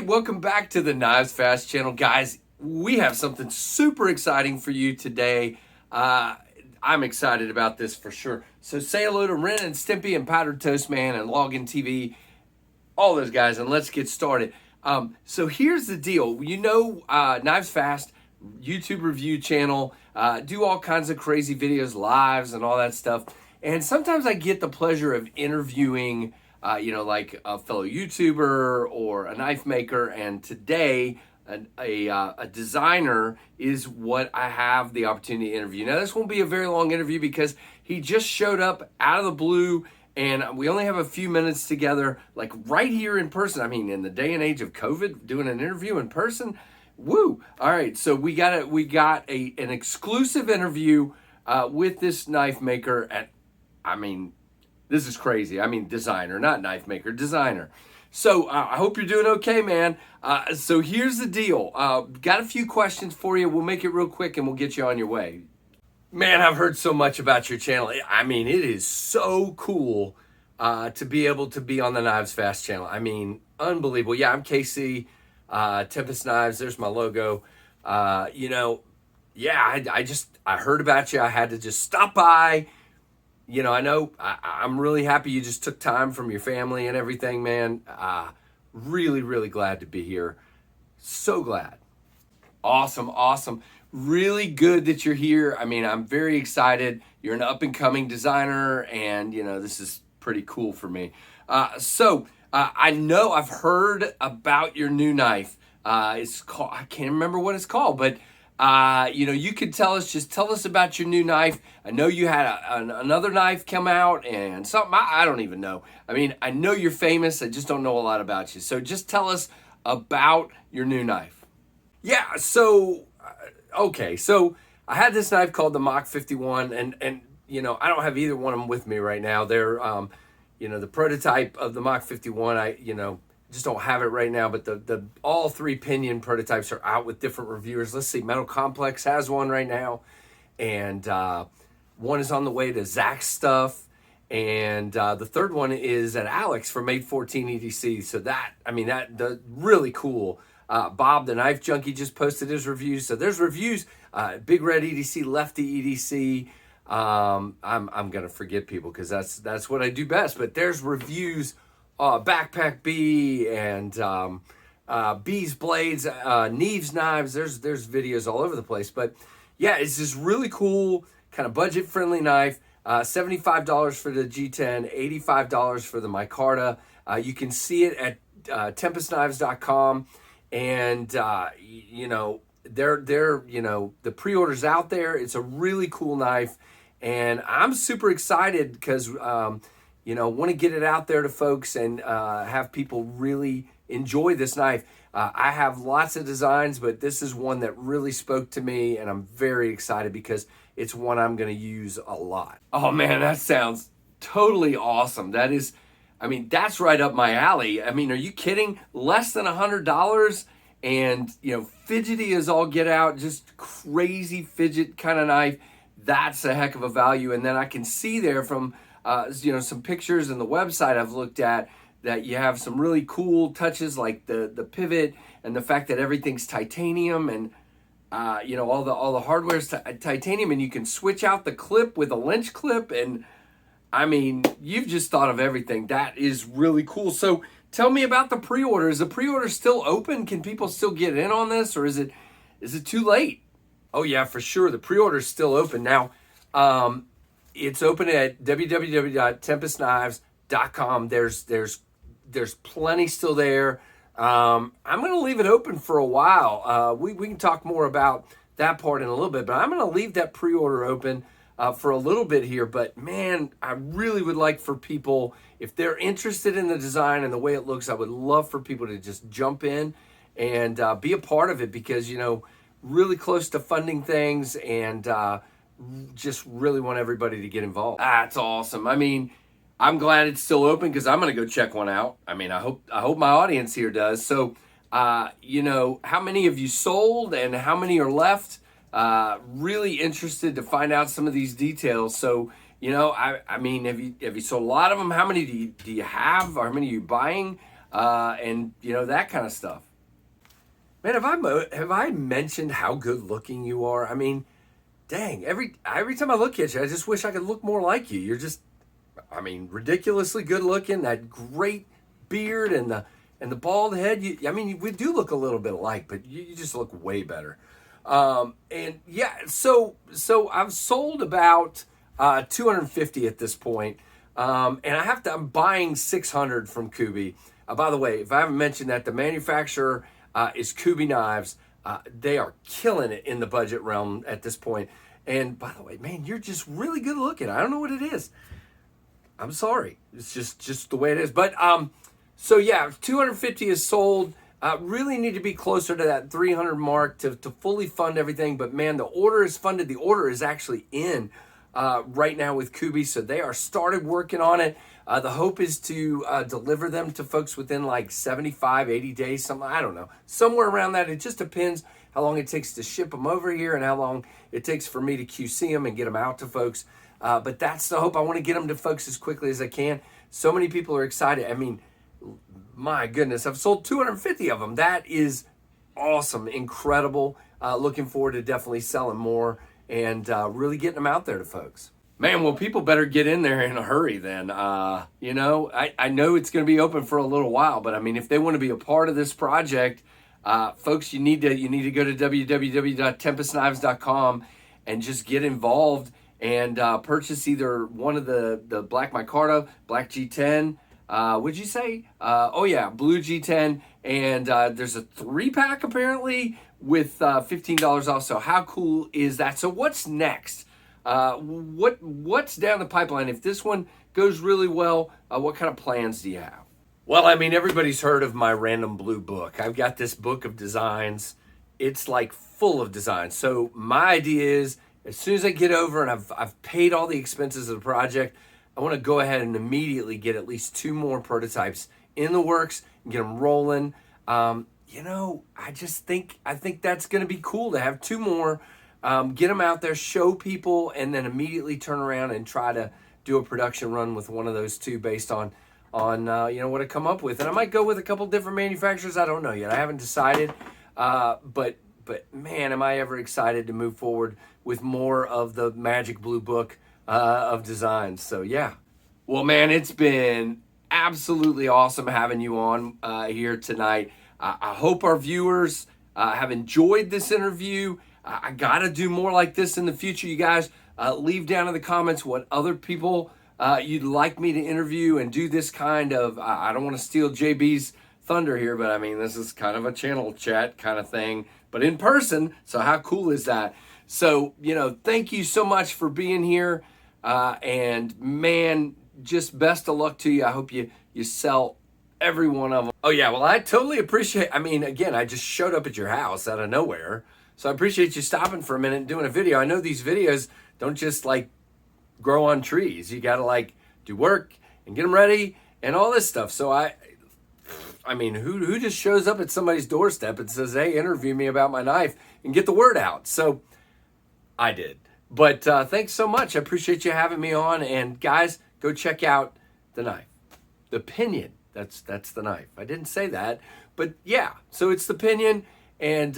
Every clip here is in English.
right, welcome back to the KnivesFAST channel. Guys, we have something super exciting for you today. I'm excited about this for sure. So say hello to Ren and Stimpy and Powdered Toast Man and Login TV, all those guys, and let's get started. So here's the deal. You know, KnivesFAST, YouTube review channel, do all kinds of crazy videos, lives, and all that stuff. And sometimes I get the pleasure of interviewing like a fellow YouTuber or a knife maker, and today a designer is what I have the opportunity to interview. Now, this won't be a very long interview because he just showed up out of the blue, and we only have a few minutes together, like right here in person. I mean, in the day and age of COVID, doing an interview in person, woo! All right, so we got an exclusive interview with this knife maker this is crazy. I mean, designer, not knife maker, designer. So I hope you're doing okay, man. So here's the deal. Got a few questions for you. We'll make it real quick and we'll get you on your way. Man, I've heard so much about your channel. I mean, it is so cool to be able to be on the KnivesFAST channel. I mean, unbelievable. Yeah, I'm KC, Tempest Knives. There's my logo. I heard about you. I had to just stop by. You know, I'm really happy you just took time from your family and everything, man. Really, really glad to be here. So glad. Awesome. Really good that you're here. I mean, I'm very excited. You're an up-and-coming designer, and, this is pretty cool for me. I know I've heard about your new knife. It's called, I can't remember what it's called, but you could tell us about your new knife. I know you had another knife come out and something, I don't even know. I mean, I know you're famous. I just don't know a lot about you. So just tell us about your new knife. Yeah, so I had this knife called the Mach 51, and I don't have either one of them with me right now. They're, the prototype of the Mach 51, just don't have it right now, but the all three pinion prototypes are out with different reviewers. Let's see, Metal Complex has one right now, and one is on the way to Zach's stuff, and the third one is at Alex from 814 EDC. So the really cool. Bob the Knife Junkie just posted his reviews. So there's reviews. Big Red EDC, Lefty EDC. I'm gonna forget people because that's what I do best. But there's reviews. Backpack B and B's Blades, Knives Knives. There's videos all over the place. But yeah, it's this really cool kind of budget friendly knife. $75 for the G10, $85 for the micarta. You can see it at TempestKnives.com, and they're the pre-orders out there. It's a really cool knife, and I'm super excited because want to get it out there to folks and have people really enjoy this knife. I have lots of designs, but this is one that really spoke to me, and I'm very excited because it's one I'm going to use a lot. Oh man, that sounds totally awesome. That's right up my alley. I mean, are you kidding? Less than $100, and fidgety as all get out, just crazy fidget kind of knife. That's a heck of a value. And then I can see there from some pictures in the website I've looked at that you have some really cool touches like the pivot and the fact that everything's titanium, and all the hardware's titanium, and you can switch out the clip with a lynch clip, and I mean, you've just thought of everything. That is really cool. So tell me about the pre-order. Is the pre-order still open? Can people still get in on this, or is it too late? Oh yeah, for sure. The pre-order is still open now. It's open at www.TempestKnives.com. There's plenty still there. I'm going to leave it open for a while. We can talk more about that part in a little bit, but I'm going to leave that pre-order open for a little bit here. But man, I really would like for people, if they're interested in the design and the way it looks, I would love for people to just jump in and be a part of it, because really close to funding things, and just really want everybody to get involved. That's awesome. I mean, I'm glad it's still open because I'm going to go check one out. I mean, I hope my audience here does. So, how many have you sold and how many are left? Really interested to find out some of these details. So, I mean, have you sold a lot of them? How many do you have? Or how many are you buying? And that kind of stuff. Man, have I mentioned how good looking you are? I mean, dang, every time I look at you, I just wish I could look more like you. You're just, I mean, ridiculously good looking. That great beard and the bald head. I mean, we do look a little bit alike, but you just look way better. And yeah, so I've sold about 250 at this point. And I'm buying 600 from Kubi. By the way, if I haven't mentioned that, the manufacturer is Kubi Knives. They are killing it in the budget realm at this point. And by the way, man, you're just really good looking. I don't know what it is. I'm sorry. It's just the way it is. But so yeah, 250 is sold. Really need to be closer to that 300 mark to fully fund everything. But man, the order is funded. The order is actually in right now with Kubi, so they are started working on it. The hope is to deliver them to folks within like 75, 80 days, something, I don't know, somewhere around that. It just depends how long it takes to ship them over here and how long it takes for me to QC them and get them out to folks. But that's the hope. I want to get them to folks as quickly as I can. So many people are excited. I mean, my goodness, I've sold 250 of them. That is awesome, incredible. Looking forward to definitely selling more and really getting them out there to folks. Man, well, people better get in there in a hurry then. You know, I know it's going to be open for a little while, but I mean, if they want to be a part of this project, folks, you need to go to www.tempestknives.com and just get involved and purchase either one of the Black Micarta, Black G10, would you say? Oh yeah, Blue G10, and there's a 3-pack apparently with $15 off. So how cool is that? So what's next? What's down the pipeline? If this one goes really well, what kind of plans do you have? Well, I mean, everybody's heard of my Random Blue book. I've got this book of designs. It's like full of designs. So my idea is, as soon as I get over and I've paid all the expenses of the project, I want to go ahead and immediately get at least 2 more prototypes in the works and get them rolling. You know, I think that's going to be cool to have 2 more. Get them out there, show people, and then immediately turn around and try to do a production run with one of those 2 based on you know, what I come up with. And I might go with a couple different manufacturers. I don't know yet. I haven't decided. But man, am I ever excited to move forward with more of the Magic Blue book of designs. So yeah. Well, man, it's been absolutely awesome having you on here tonight. I hope our viewers have enjoyed this interview. I got to do more like this in the future, you guys. Leave down in the comments what other people you'd like me to interview and do this kind of, I don't want to steal JB's thunder here, but I mean, this is kind of a channel chat kind of thing, but in person. So how cool is that? So, you know, thank you so much for being here. And man, just best of luck to you. I hope you sell every one of them. Oh yeah, well, I totally appreciate, I mean, again, I just showed up at your house out of nowhere. So I appreciate you stopping for a minute and doing a video. I know these videos don't just like grow on trees. You got to like do work and get them ready and all this stuff. So I mean, who just shows up at somebody's doorstep and says, hey, interview me about my knife and get the word out? So I did. But thanks so much. I appreciate you having me on. And guys, go check out the knife. The pinion. That's the knife. I didn't say that. But yeah, so it's the pinion. And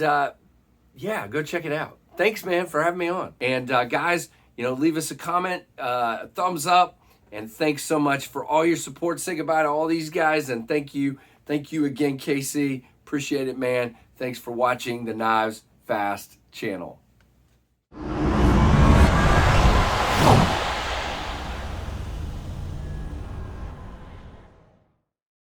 yeah, go check it out. Thanks, man, for having me on. And guys, you know, leave us a comment, a thumbs up. And thanks so much for all your support. Say goodbye to all these guys. And thank you again, Casey. Appreciate it, man. Thanks for watching the Knives Fast channel.